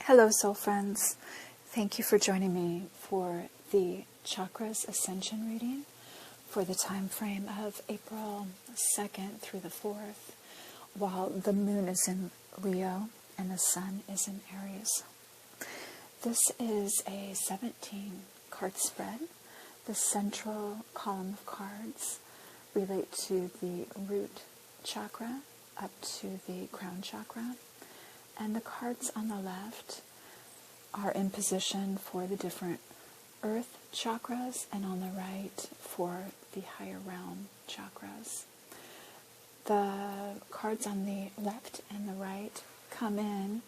Hello, soul friends. Thank you for joining me for the Chakras Ascension reading for the time frame of April 2nd through the 4th, while the moon is in Leo and the sun is in Aries. This is a 17-card spread. The central column of cards relate to the root chakra up to the crown chakra. And the cards on the left are in position for the different earth chakras, and on the right for the higher realm chakras. The cards on the left and the right come in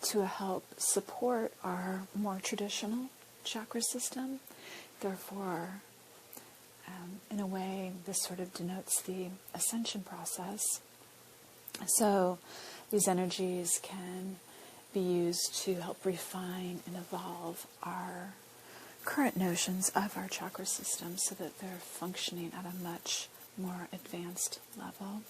to help support our more traditional chakra system. Therefore, in a way, this sort of denotes the ascension process. So these energies can be used to help refine and evolve our current notions of our chakra system so that they're functioning at a much more advanced level.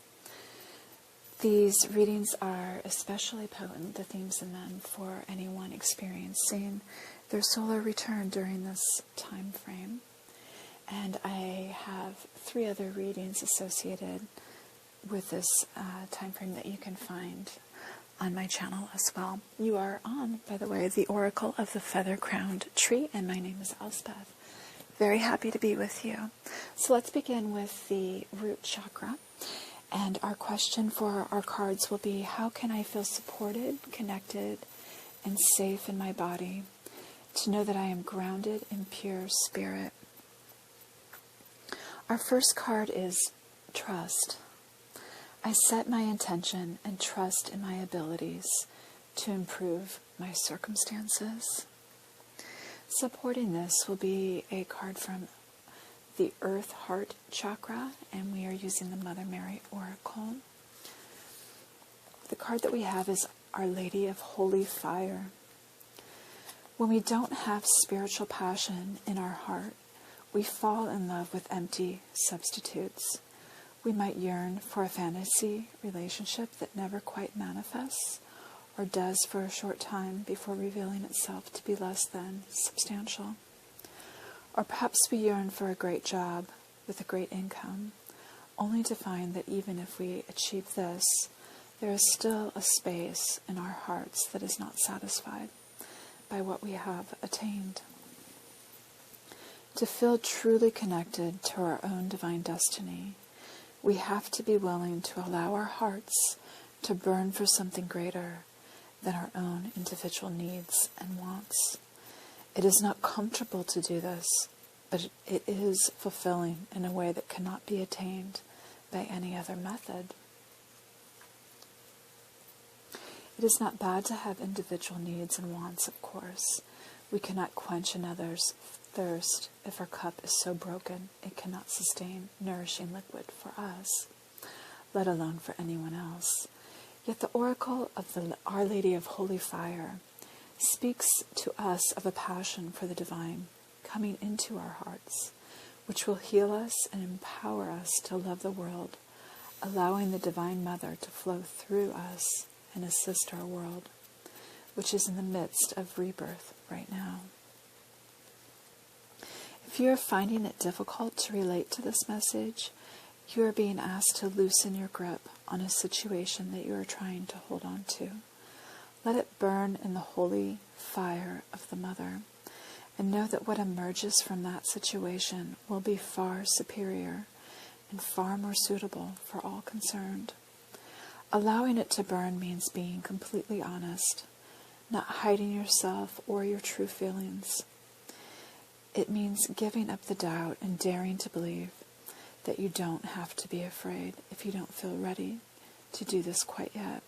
These readings are especially potent, the themes in them, for anyone experiencing their solar return during this time frame. And I have 3 other readings associated with this time frame that you can find on my channel as well. You are on, by the way, the Oracle of the Feather-Crowned Tree, and my name is Elspeth. Very happy to be with you. So let's begin with the root chakra. And our question for our cards will be, how can I feel supported, connected, and safe in my body to know that I am grounded in pure spirit? Our first card is trust. I set my intention and trust in my abilities to improve my circumstances. Supporting this will be a card from the Earth Heart Chakra, and we are using the Mother Mary Oracle. The card that we have is Our Lady of Holy Fire. When we don't have spiritual passion in our heart, we fall in love with empty substitutes. We might yearn for a fantasy relationship that never quite manifests, or does for a short time before revealing itself to be less than substantial. Or perhaps we yearn for a great job with a great income, only to find that even if we achieve this, there is still a space in our hearts that is not satisfied by what we have attained. To feel truly connected to our own divine destiny, we have to be willing to allow our hearts to burn for something greater than our own individual needs and wants. It is not comfortable to do this, but it is fulfilling in a way that cannot be attained by any other method. It is not bad to have individual needs and wants, of course. We cannot quench another's thirst if our cup is so broken it cannot sustain nourishing liquid for us, let alone for anyone else. Yet the Oracle of Our Lady of Holy Fire speaks to us of a passion for the divine coming into our hearts, which will heal us and empower us to love the world, allowing the Divine Mother to flow through us and assist our world, which is in the midst of rebirth right now. If you are finding it difficult to relate to this message, you are being asked to loosen your grip on a situation that you are trying to hold on to. Let it burn in the holy fire of the Mother, and know that what emerges from that situation will be far superior and far more suitable for all concerned. Allowing it to burn means being completely honest, not hiding yourself or your true feelings. It means giving up the doubt and daring to believe that you don't have to be afraid if you don't feel ready to do this quite yet.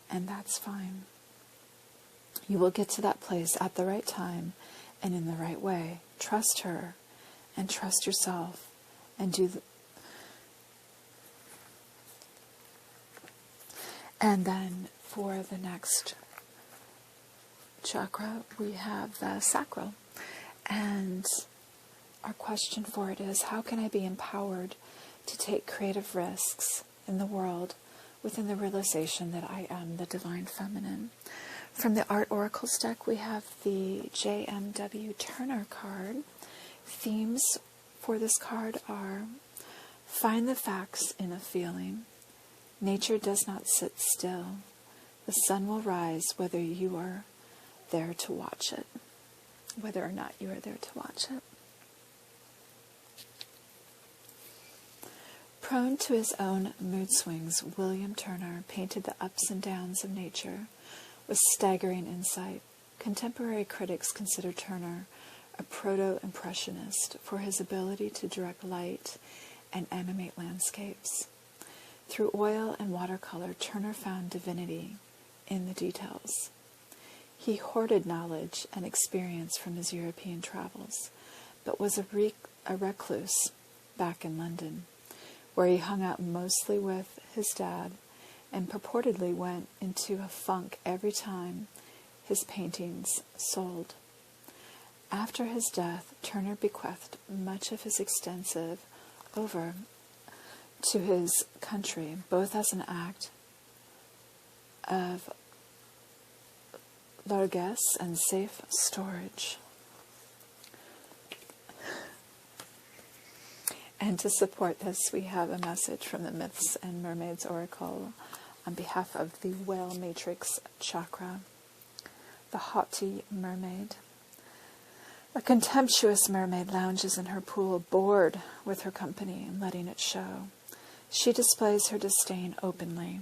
And that's fine. You will get to that place at the right time and in the right way. Trust her and trust yourself and And then for the next chakra, we have the Sacral. And our question for it is, how can I be empowered to take creative risks in the world within the realization that I am the Divine Feminine? From the Art Oracles deck, we have the JMW Turner card. Themes for this card are: find the facts in a feeling. Nature does not sit still. The sun will rise whether you are there to watch it. Whether or not you are there to watch it. Prone to his own mood swings, William Turner painted the ups and downs of nature with staggering insight. Contemporary critics consider Turner a proto-impressionist for his ability to direct light and animate landscapes. Through oil and watercolor, Turner found divinity in the details. He hoarded knowledge and experience from his European travels, but was a recluse back in London, where he hung out mostly with his dad and purportedly went into a funk every time his paintings sold. After his death, Turner bequeathed much of his extensive over to his country, both as an act of largesse and safe storage. And to support this, we have a message from the Myths and Mermaids Oracle on behalf of the Whale Matrix Chakra. The haughty mermaid. A contemptuous mermaid lounges in her pool, bored with her company and letting it show. She displays her disdain openly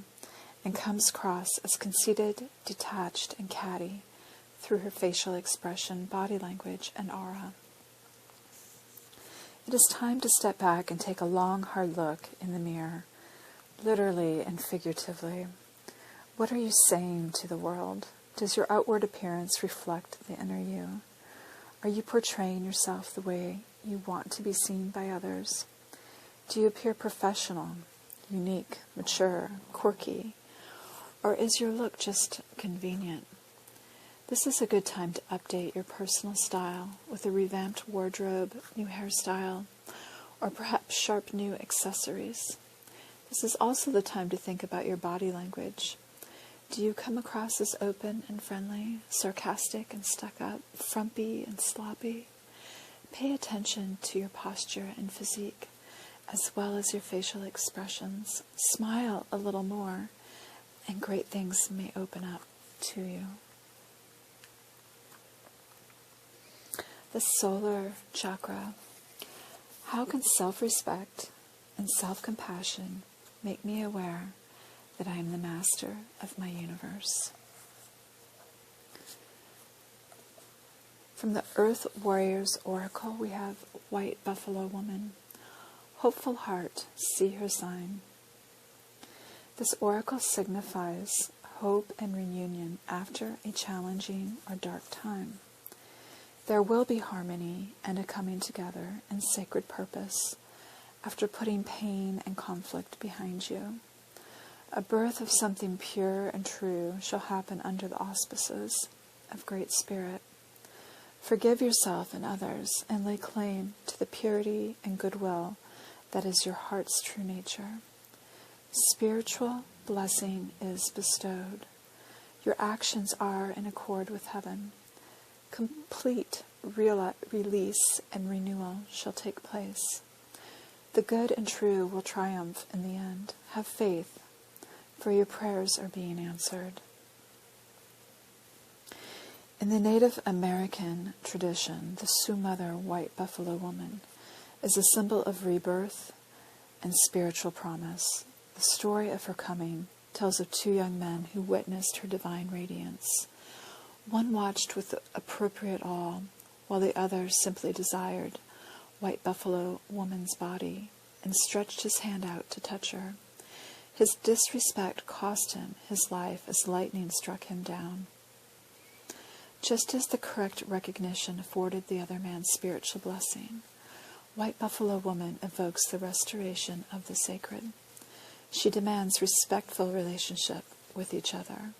and comes across as conceited, detached, and catty through her facial expression, body language, and aura. It is time to step back and take a long, hard look in the mirror, literally and figuratively. What are you saying to the world? Does your outward appearance reflect the inner you? Are you portraying yourself the way you want to be seen by others? Do you appear professional, unique, mature, quirky? Or is your look just convenient? This is a good time to update your personal style with a revamped wardrobe, new hairstyle, or perhaps sharp new accessories. This is also the time to think about your body language. Do you come across as open and friendly, sarcastic and stuck up, frumpy and sloppy? Pay attention to your posture and physique, as well as your facial expressions. Smile a little more, and great things may open up to you. The solar chakra. How can self-respect and self-compassion make me aware that I am the master of my universe? From the Earth Warriors Oracle, we have White Buffalo Woman. Hopeful heart, see her sign. This oracle signifies hope and reunion after a challenging or dark time. There will be harmony and a coming together in sacred purpose after putting pain and conflict behind you. A birth of something pure and true shall happen under the auspices of Great Spirit. Forgive yourself and others and lay claim to the purity and goodwill that is your heart's true nature. Spiritual blessing is bestowed. Your actions are in accord with heaven. Complete release and renewal shall take place. The good and true will triumph in the end. Have faith, for your prayers are being answered. In the Native American tradition, the Sioux Mother White Buffalo Woman is a symbol of rebirth and spiritual promise. The story of her coming tells of two young men who witnessed her divine radiance. One watched with appropriate awe, while the other simply desired White Buffalo Woman's body and stretched his hand out to touch her. His disrespect cost him his life as lightning struck him down. Just as the correct recognition afforded the other man spiritual blessing, White Buffalo Woman evokes the restoration of the sacred. She demands respectful relationship with each other,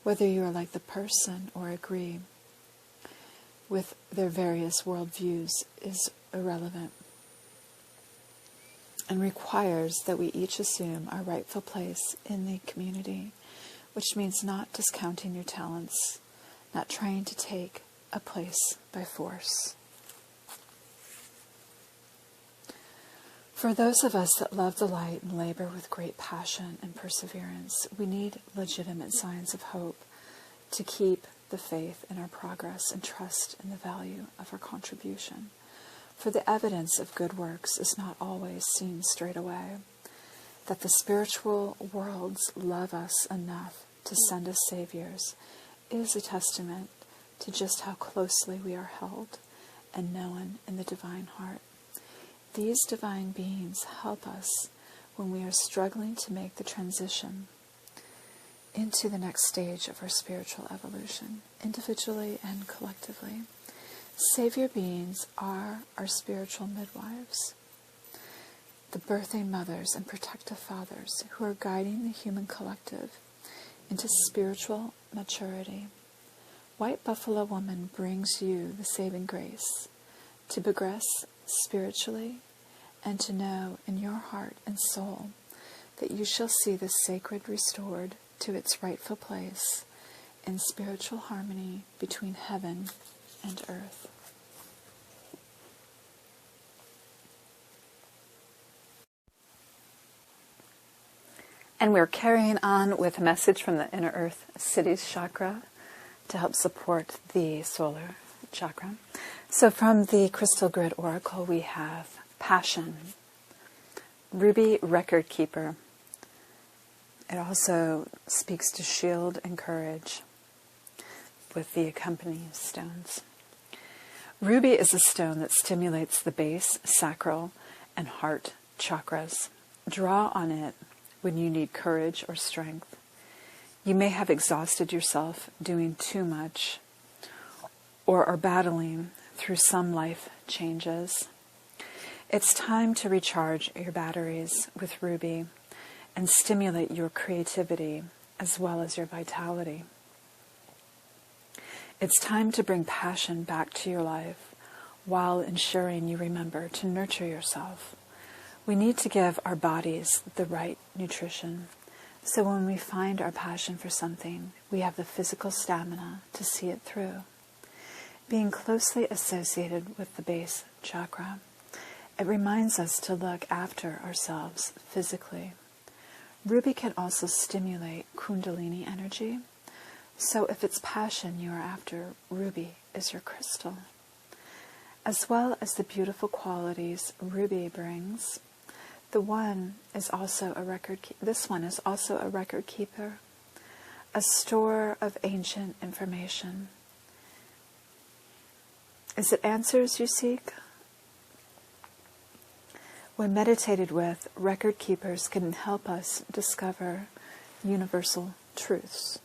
whether you are like the person or agree with their various worldviews is irrelevant, and requires that we each assume our rightful place in the community which means not discounting your talents, not trying to take a place by force. For those of us that love the light and labor with great passion and perseverance, we need legitimate signs of hope to keep the faith in our progress and trust in the value of our contribution. For the evidence of good works is not always seen straight away. That the spiritual worlds love us enough to send us saviors is a testament to just how closely we are held and known in the divine heart. These divine beings help us when we are struggling to make the transition into the next stage of our spiritual evolution, individually and collectively. Savior beings are our spiritual midwives, the birthing mothers and protective fathers who are guiding the human collective into spiritual maturity. White Buffalo Woman brings you the saving grace to progress spiritually and to know in your heart and soul that you shall see the sacred restored to its rightful place in spiritual harmony between heaven and earth. And we're carrying on with a message from the Inner Earth Cities chakra to help support the solar chakra. So from the Crystal Grid Oracle, we have Passion, Ruby Record Keeper. It also speaks to shield and courage with the accompanying stones. Ruby is a stone that stimulates the base, sacral, and heart chakras. Draw on it when you need courage or strength. You may have exhausted yourself doing too much or are battling through some life changes. It's time to recharge your batteries with Ruby and stimulate your creativity as well as your vitality. It's time to bring passion back to your life while ensuring you remember to nurture yourself. We need to give our bodies the right nutrition, so when we find our passion for something, we have the physical stamina to see it through. Being closely associated with the base chakra, it reminds us to look after ourselves physically. Ruby can also stimulate Kundalini energy, so if it's passion you are after, Ruby is your crystal. As well as the beautiful qualities Ruby brings, this one is also a record keeper, a store of ancient information. Is it answers you seek? When meditated with, record keepers can help us discover universal truths.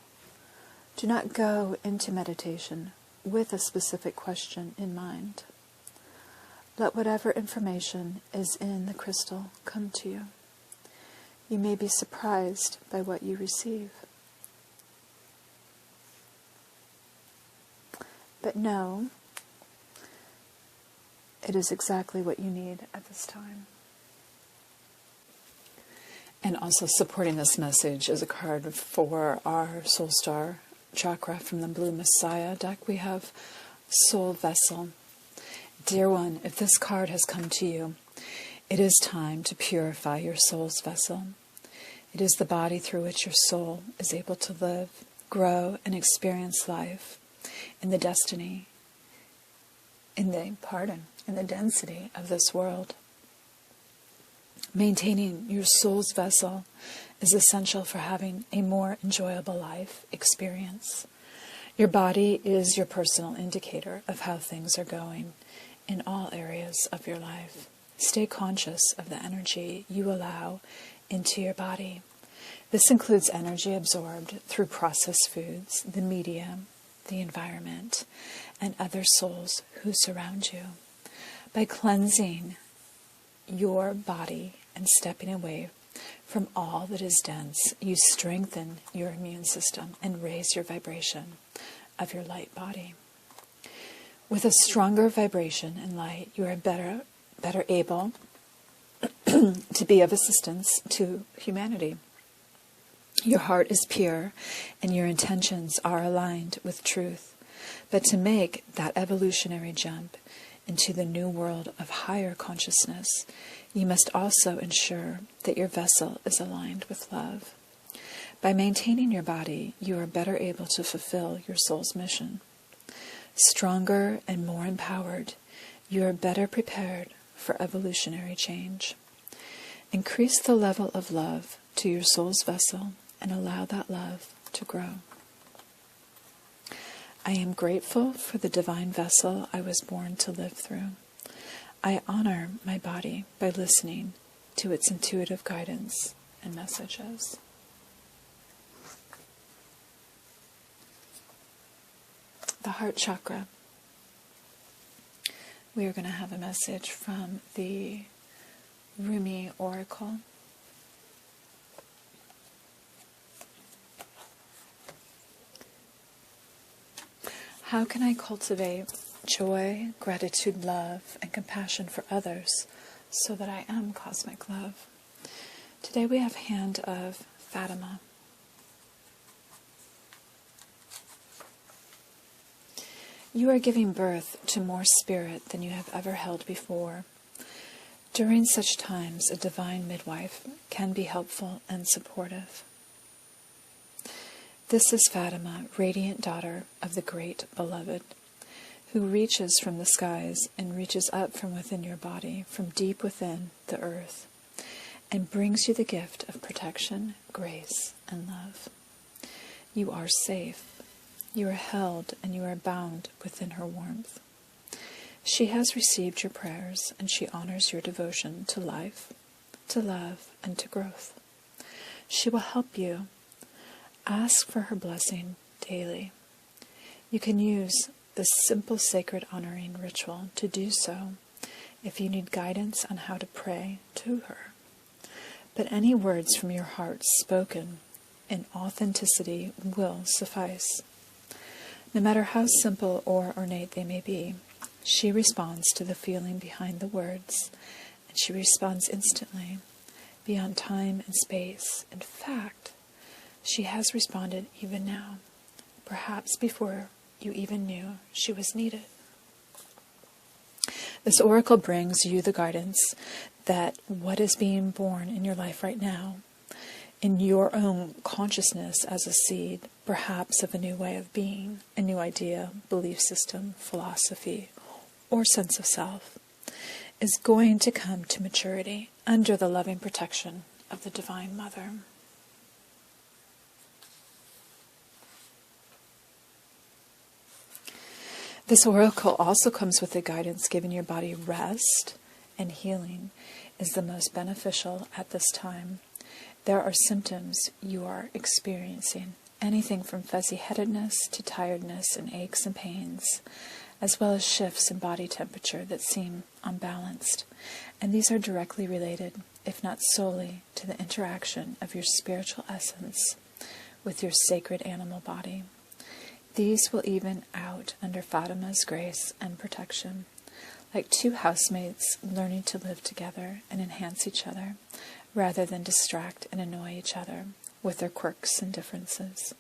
Do not go into meditation with a specific question in mind. Let whatever information is in the crystal come to you. You may be surprised by what you receive. But know it is exactly what you need at this time. And also supporting this message is a card for our Soul Star chakra from the Blue Messiah deck. We have Soul Vessel. Dear one, if this card has come to you, it is time to purify your soul's vessel. It is the body through which your soul is able to live, grow, and experience life in the density of this world. Maintaining your soul's vessel is essential for having a more enjoyable life experience. Your body is your personal indicator of how things are going in all areas of your life. Stay conscious of the energy you allow into your body. This includes energy absorbed through processed foods, the media, the environment, and other souls who surround you. By cleansing your body and stepping away from all that is dense, you strengthen your immune system and raise your vibration of your light body. With a stronger vibration and light, you are better able to be of assistance to humanity. Your heart is pure, and your intentions are aligned with truth. But to make that evolutionary jump into the new world of higher consciousness, you must also ensure that your vessel is aligned with love. By maintaining your body, you are better able to fulfill your soul's mission. Stronger and more empowered, you are better prepared for evolutionary change. Increase the level of love to your soul's vessel and allow that love to grow. I am grateful for the divine vessel I was born to live through. I honor my body by listening to its intuitive guidance and messages. The heart chakra. We are going to have a message from the Rumi Oracle. How can I cultivate joy, gratitude, love, and compassion for others so that I am cosmic love? Today we have Hand of Fatima. You are giving birth to more spirit than you have ever held before. During such times, a divine midwife can be helpful and supportive. This is Fatima, radiant daughter of the Great Beloved, who reaches from the skies and reaches up from within your body, from deep within the earth, and brings you the gift of protection, grace, and love. You are safe. You are held and you are bound within her warmth. She has received your prayers and she honors your devotion to life, to love, and to growth. She will help you. Ask for her blessing daily. You can use this simple sacred honoring ritual to do so if you need guidance on how to pray to her. But any words from your heart spoken in authenticity will suffice. No matter how simple or ornate they may be, she responds to the feeling behind the words, and she responds instantly, beyond time and space. In fact, she has responded even now, perhaps before you even knew she was needed. This oracle brings you the guidance that what is being born in your life right now, in your own consciousness as a seed, perhaps of a new way of being, a new idea, belief system, philosophy, or sense of self, is going to come to maturity under the loving protection of the Divine Mother. This oracle also comes with the guidance giving your body rest and healing is the most beneficial at this time. There are symptoms you are experiencing, anything from fuzzy-headedness to tiredness and aches and pains, as well as shifts in body temperature that seem unbalanced. And these are directly related, if not solely, to the interaction of your spiritual essence with your sacred animal body. These will even out under Fatima's grace and protection, like two housemates learning to live together and enhance each other, rather than distract and annoy each other with their quirks and differences.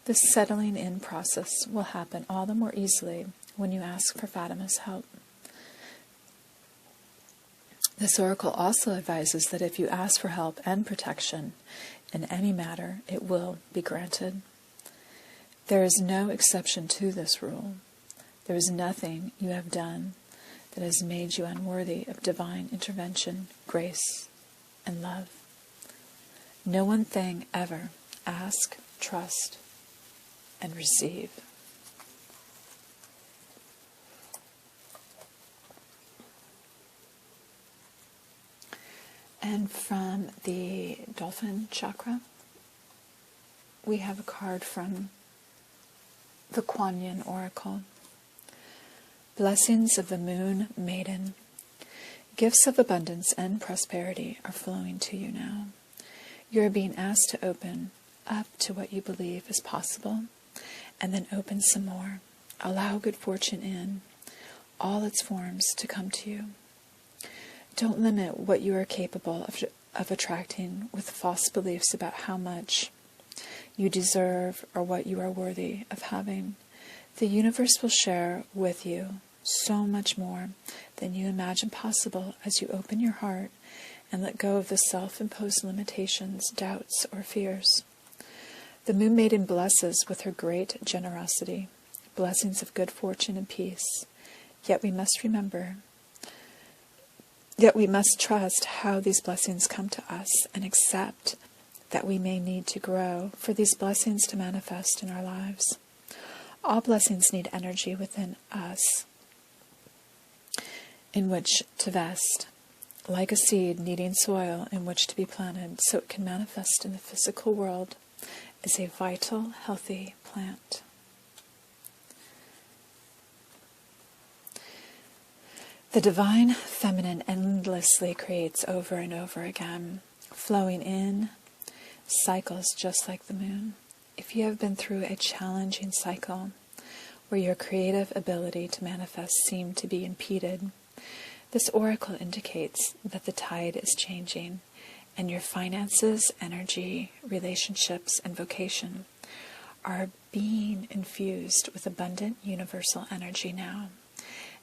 This settling in process will happen all the more easily when you ask for Fatima's help. This oracle also advises that if you ask for help and protection in any matter, it will be granted. There is no exception to this rule. There is nothing you have done that has made you unworthy of divine intervention, grace, and love. No one thing ever. Ask, trust, and receive. And from the Dolphin chakra, we have a card from the Kuan Yin Oracle. Blessings of the Moon Maiden. Gifts of abundance and prosperity are flowing to you now. You are being asked to open up to what you believe is possible, and then open some more. Allow good fortune in all its forms to come to you. Don't limit what you are capable of attracting with false beliefs about how much you deserve or what you are worthy of having. The universe will share with you so much more than you imagine possible as you open your heart and let go of the self-imposed limitations, doubts, or fears. The Moon Maiden blesses with her great generosity, blessings of good fortune and peace. Yet we must trust how these blessings come to us and accept that we may need to grow for these blessings to manifest in our lives. All blessings need energy within us in which to vest, like a seed needing soil in which to be planted so it can manifest in the physical world as a vital, healthy plant. The divine feminine endlessly creates over and over again, flowing in cycles just like the moon. If you have been through a challenging cycle where your creative ability to manifest seemed to be impeded, this oracle indicates that the tide is changing and your finances, energy, relationships, and vocation are being infused with abundant universal energy now.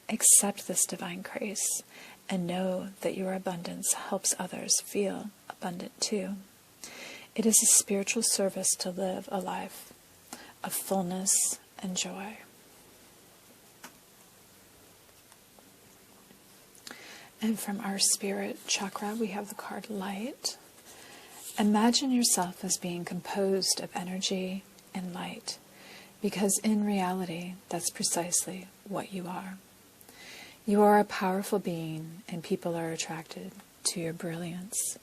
Accept this divine grace and know that your abundance helps others feel abundant too. It is a spiritual service to live a life of fullness and joy. And from our spirit chakra, we have the card Light. Imagine yourself as being composed of energy and light, because in reality, that's precisely what you are. You are a powerful being, and people are attracted to your brilliance.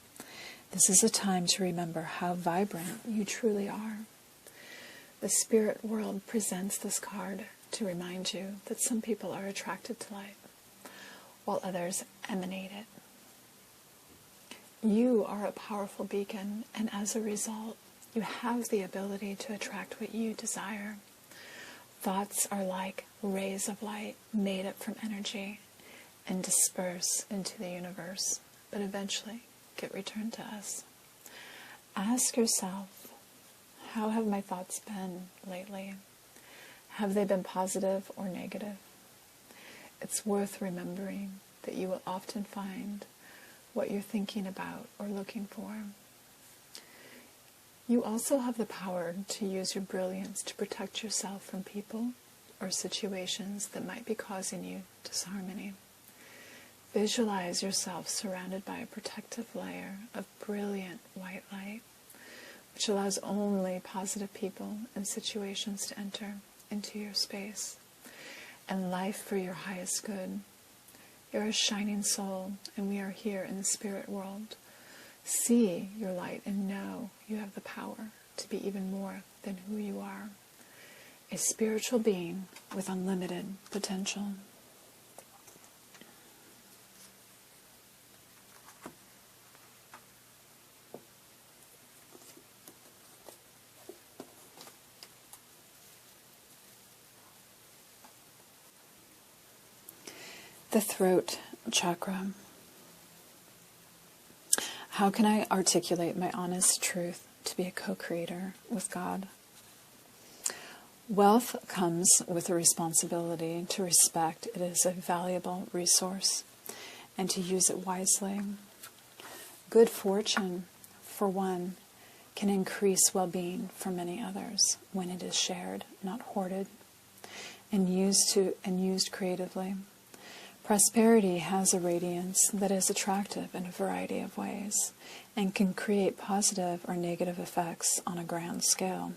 This is a time to remember how vibrant you truly are. The spirit world presents this card to remind you that some people are attracted to light, while others emanate it. You are a powerful beacon, and as a result, you have the ability to attract what you desire. Thoughts are like rays of light made up from energy and disperse into the universe, but eventually get returned to us. Ask yourself, how have my thoughts been lately? Have they been positive or negative? It's worth remembering that you will often find what you're thinking about or looking for. You also have the power to use your brilliance to protect yourself from people or situations that might be causing you disharmony. Visualize yourself surrounded by a protective layer of brilliant white light, which allows only positive people and situations to enter into your space, and life for your highest good. You're a shining soul, and we are here in the spirit world. See your light and know you have the power to be even more than who you are. A spiritual being with unlimited potential. The throat chakra. How can I articulate my honest truth to be a co-creator with God? Wealth comes with a responsibility to respect it as a valuable resource and to use it wisely. Good fortune, for one, can increase well-being for many others when it is shared, not hoarded, and used creatively. Prosperity has a radiance that is attractive in a variety of ways and can create positive or negative effects on a grand scale.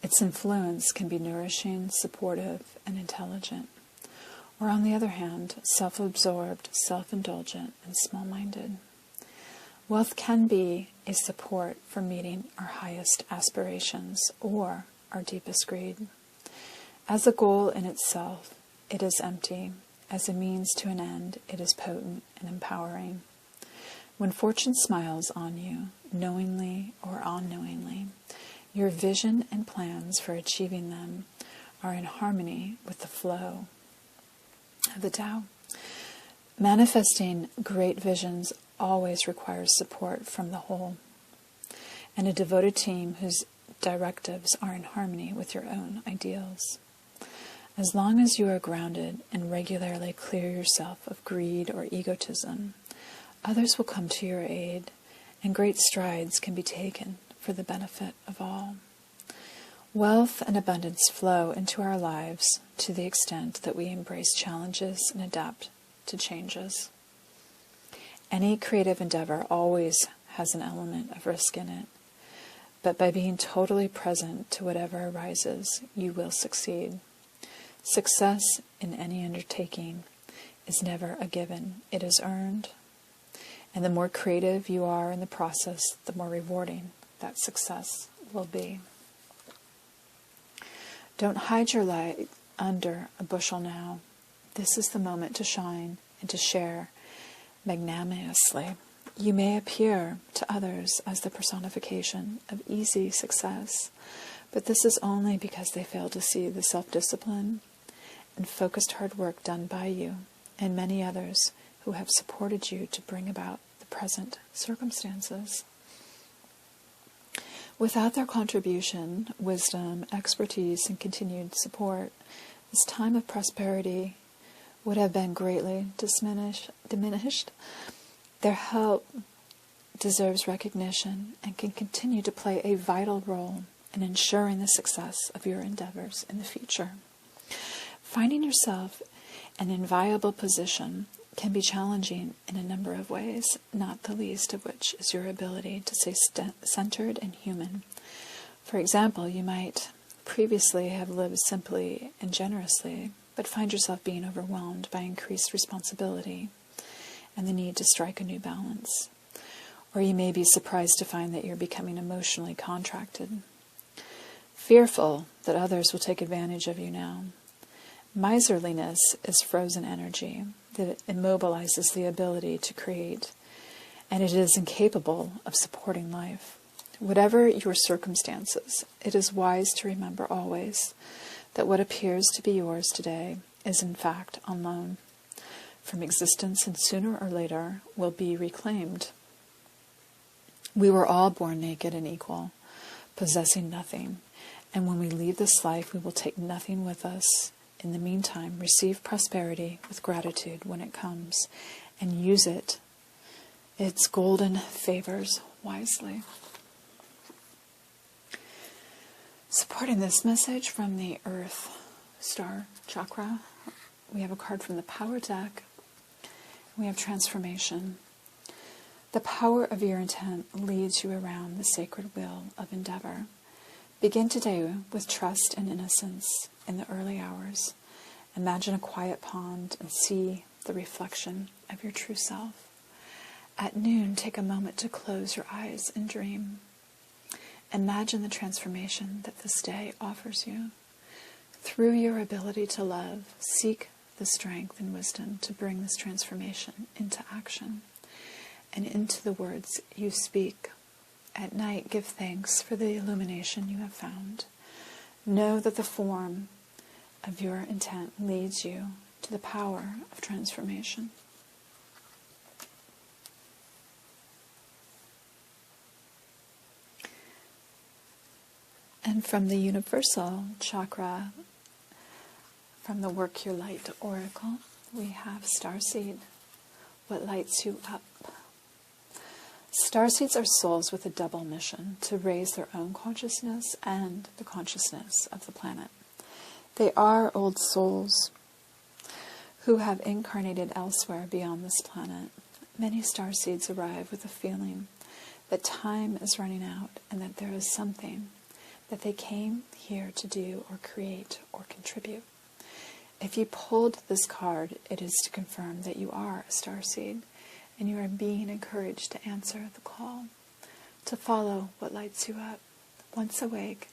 Its influence can be nourishing, supportive, and intelligent, or on the other hand, self-absorbed, self-indulgent, and small-minded. Wealth can be a support for meeting our highest aspirations or our deepest greed. As a goal in itself, it is empty. As a means to an end, it is potent and empowering. When fortune smiles on you, knowingly or unknowingly, your vision and plans for achieving them are in harmony with the flow of the Tao. Manifesting great visions always requires support from the whole, and a devoted team whose directives are in harmony with your own ideals. As long as you are grounded and regularly clear yourself of greed or egotism, others will come to your aid, and great strides can be taken for the benefit of all. Wealth and abundance flow into our lives to the extent that we embrace challenges and adapt to changes. Any creative endeavor always has an element of risk in it, but by being totally present to whatever arises, you will succeed. Success in any undertaking is never a given, it is earned. And the more creative you are in the process, the more rewarding that success will be. Don't hide your light under a bushel now. This is the moment to shine and to share magnanimously. You may appear to others as the personification of easy success, but this is only because they fail to see the self-discipline and focused hard work done by you and many others who have supported you to bring about the present circumstances. Without their contribution, wisdom, expertise, and continued support, this time of prosperity would have been greatly diminished. Their help deserves recognition and can continue to play a vital role in ensuring the success of your endeavors in the future. Finding yourself in an inviolable position can be challenging in a number of ways, not the least of which is your ability to stay centered and human. For example, you might previously have lived simply and generously, but find yourself being overwhelmed by increased responsibility and the need to strike a new balance. Or you may be surprised to find that you're becoming emotionally contracted, fearful that others will take advantage of you now. Miserliness is frozen energy that immobilizes the ability to create, and it is incapable of supporting life. Whatever your circumstances, it is wise to remember always that what appears to be yours today is in fact on loan from existence, and sooner or later will be reclaimed. We were all born naked and equal, possessing nothing, and when we leave this life we will take nothing with us. In the meantime, receive prosperity with gratitude when it comes, and use its golden favors wisely. Supporting this message from the Earth Star Chakra, we have a card from the Power deck. We have Transformation. The power of your intent leads you around the sacred wheel of endeavor. Begin today with trust and innocence in the early hours. Imagine a quiet pond and see the reflection of your true self. At noon, take a moment to close your eyes and dream. Imagine the transformation that this day offers you. Through your ability to love, seek the strength and wisdom to bring this transformation into action and into the words you speak. At night, give thanks for the illumination you have found. Know that the form of your intent leads you to the power of transformation. And from the Universal Chakra, from the Work Your Light Oracle, we have Starseed. What lights you up? Starseeds are souls with a double mission, to raise their own consciousness and the consciousness of the planet. They are old souls who have incarnated elsewhere beyond this planet. Many starseeds arrive with a feeling that time is running out and that there is something that they came here to do or create or contribute. If you pulled this card, it is to confirm that you are a starseed and you are being encouraged to answer the call, to follow what lights you up. Once awake,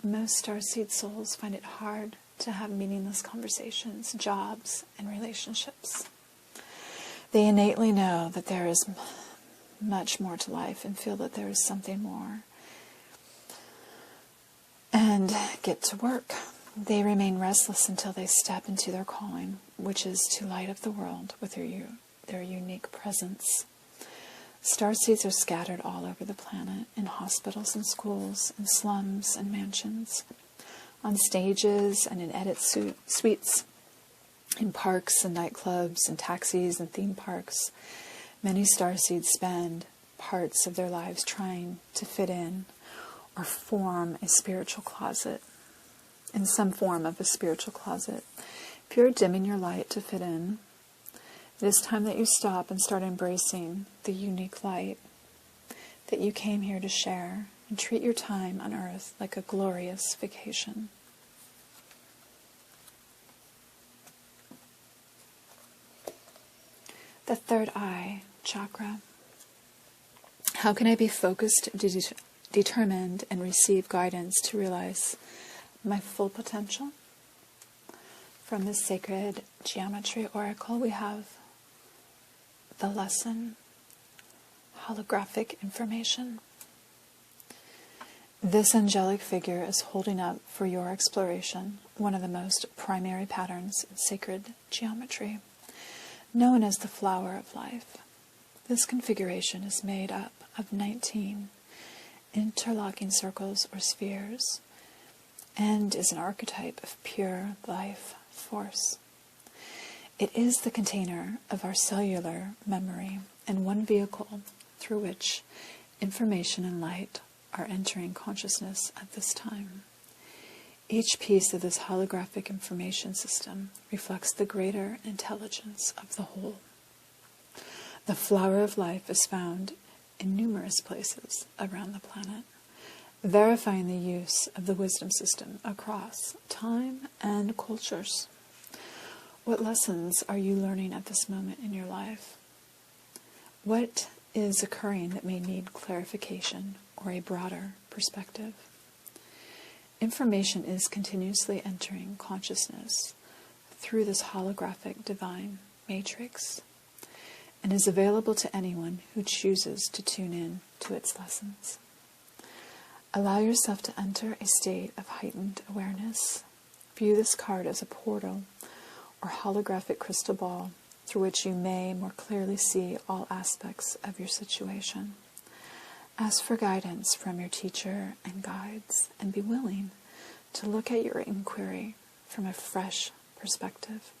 most starseed souls find it hard to have meaningless conversations, jobs, and relationships. They innately know that there is much more to life and feel that there is something more, and get to work. They remain restless until they step into their calling, which is to light up the world with their unique presence. Starseeds are scattered all over the planet, in hospitals and schools, in slums and mansions, on stages and in edit suites, in parks and nightclubs and taxis and theme parks. Many starseeds spend parts of their lives trying to fit in or form a spiritual closet, in some form of a spiritual closet. If you're dimming your light to fit in, it is time that you stop and start embracing the unique light that you came here to share, and treat your time on earth like a glorious vacation. The third eye chakra. How can I be focused, determined, and receive guidance to realize my full potential? From the Sacred Geometry Oracle, we have the lesson, holographic information. This angelic figure is holding up for your exploration one of the most primary patterns in sacred geometry, known as the flower of life. This configuration is made up of 19 interlocking circles or spheres, and is an archetype of pure life force. It is the container of our cellular memory and one vehicle through which information and light are entering consciousness at this time. Each piece of this holographic information system reflects the greater intelligence of the whole. The flower of life is found in numerous places around the planet, verifying the use of the wisdom system across time and cultures. What lessons are you learning at this moment in your life? What is occurring that may need clarification or a broader perspective? Information is continuously entering consciousness through this holographic divine matrix, and is available to anyone who chooses to tune in to its lessons. Allow yourself to enter a state of heightened awareness. View this card as a portal or holographic crystal ball through which you may more clearly see all aspects of your situation. Ask for guidance from your teacher and guides, and be willing to look at your inquiry from a fresh perspective.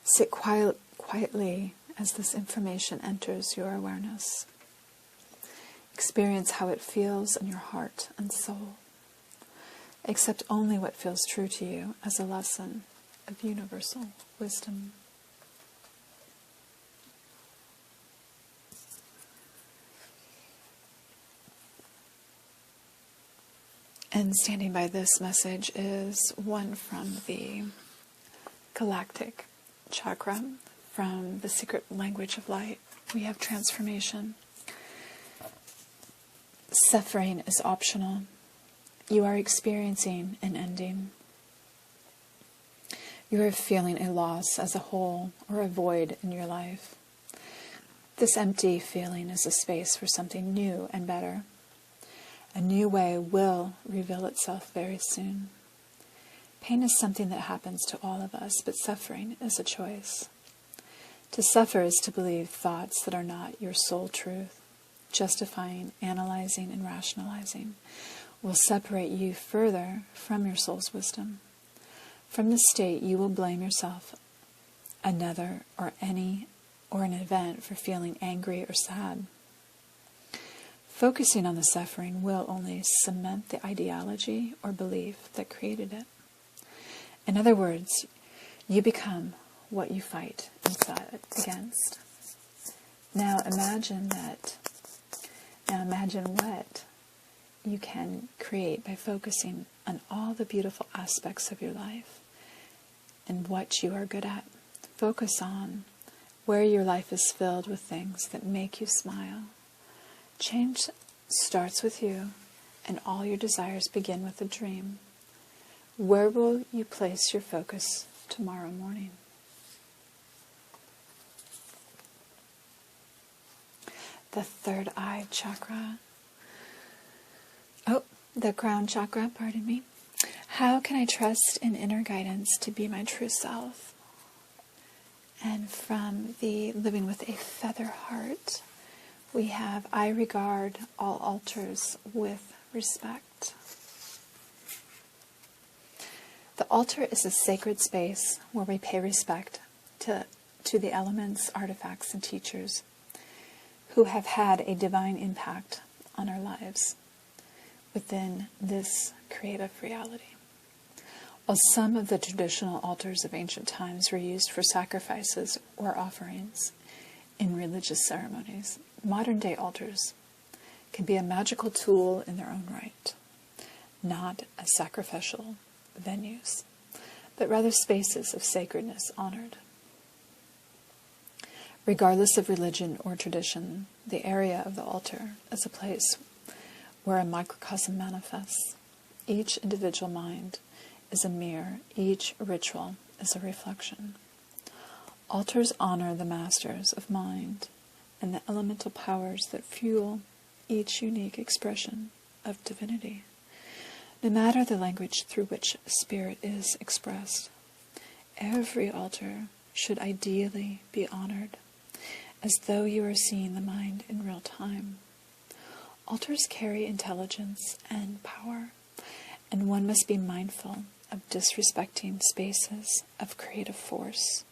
Sit quietly as this information enters your awareness. Experience how it feels in your heart and soul. Accept only what feels true to you as a lesson of universal wisdom. And standing by this message is one from the Galactic chakra, from the secret language of light. We have transformation. Suffering is optional. You are experiencing an ending. You are feeling a loss as a whole or a void in your life. This empty feeling is a space for something new and better. A new way will reveal itself very soon. Pain is something that happens to all of us, but suffering is a choice. To suffer is to believe thoughts that are not your soul truth. Justifying, analyzing, and rationalizing will separate you further from your soul's wisdom. From this state, you will blame yourself, another, or an event for feeling angry or sad. Focusing on the suffering will only cement the ideology or belief that created it. In other words, you become what you fight and fight against. Now imagine what you can create by focusing on all the beautiful aspects of your life and what you are good at. Focus on where your life is filled with things that make you smile. Change starts with you, and all your desires begin with a dream. Where will you place your focus tomorrow morning? The third eye chakra. The crown chakra, pardon me. How can I trust in inner guidance to be my true self? And from the Living with a Feather Heart, we have, I regard all altars with respect. The altar is a sacred space where we pay respect to the elements, artifacts, and teachers who have had a divine impact on our lives within this creative reality. While some of the traditional altars of ancient times were used for sacrifices or offerings in religious ceremonies, modern-day altars can be a magical tool in their own right, not as sacrificial venues, but rather spaces of sacredness honored. Regardless of religion or tradition, the area of the altar is a place where a microcosm manifests. Each individual mind is a mirror. Each ritual is a reflection. Altars honor the masters of mind and the elemental powers that fuel each unique expression of divinity, no matter the language through which spirit is expressed. Every altar should ideally be honored, as though you are seeing the mind in real time. Altars carry intelligence and power, and one must be mindful of disrespecting spaces of creative force,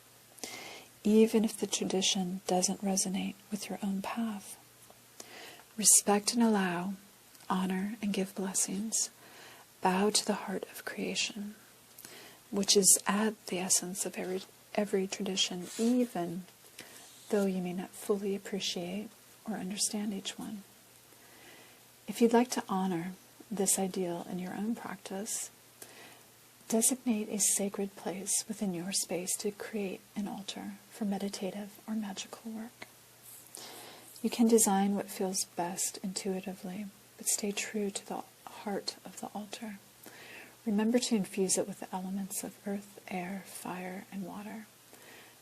even if the tradition doesn't resonate with your own path. Respect and allow, honor and give blessings. Bow to the heart of creation, which is at the essence of every tradition, even though you may not fully appreciate or understand each one. If you'd like to honor this ideal in your own practice, designate a sacred place within your space to create an altar for meditative or magical work. You can design what feels best intuitively, but stay true to the heart of the altar. Remember to infuse it with the elements of earth, air, fire, and water,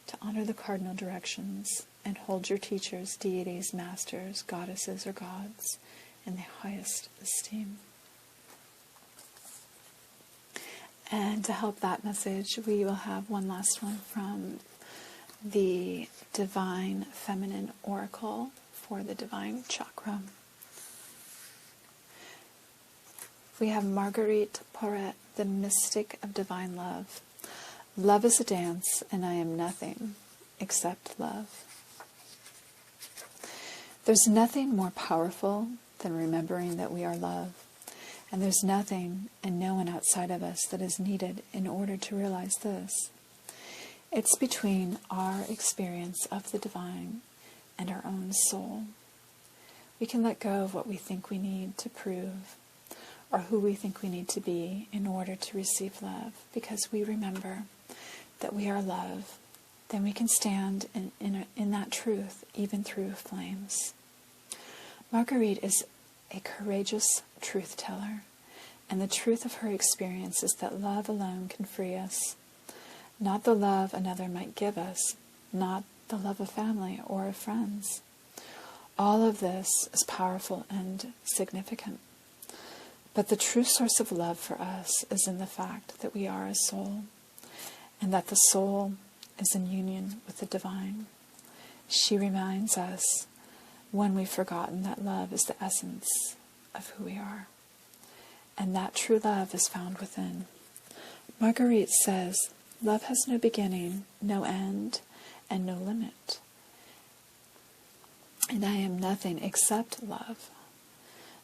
to honor the cardinal directions and hold your teachers, deities, masters, goddesses, or gods in the highest esteem. And to help that message, we will have one last one from the Divine Feminine Oracle for the Divine Chakra. We have Marguerite Porret, the Mystic of Divine Love. Love is a dance, and I am nothing except love. There's nothing more powerful than remembering that we are love. And there's nothing and no one outside of us that is needed in order to realize this. It's between our experience of the divine and our own soul. We can let go of what we think we need to prove or who we think we need to be in order to receive love, because we remember that we are love. Then we can stand in that truth even through flames. Marguerite is a courageous truth teller, and the truth of her experience is that love alone can free us. Not the love another might give us, not the love of family or of friends. All of this is powerful and significant. But the true source of love for us is in the fact that we are a soul, and that the soul is in union with the divine. She reminds us, when we've forgotten, that love is the essence of who we are, and that true love is found within. Marguerite says, love has no beginning, no end, and no limit. And I am nothing except love.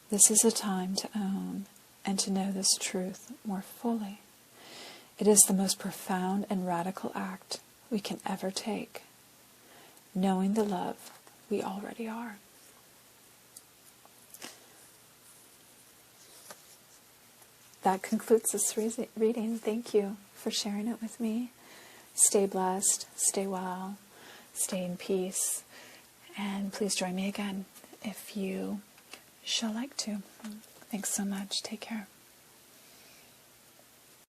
This is a time to own and to know this truth more fully. It is the most profound and radical act we can ever take, knowing the love we already are. That concludes this reading. Thank you for sharing it with me. Stay blessed, stay well, stay in peace, and please join me again if you shall like to. Thanks so much. Take care.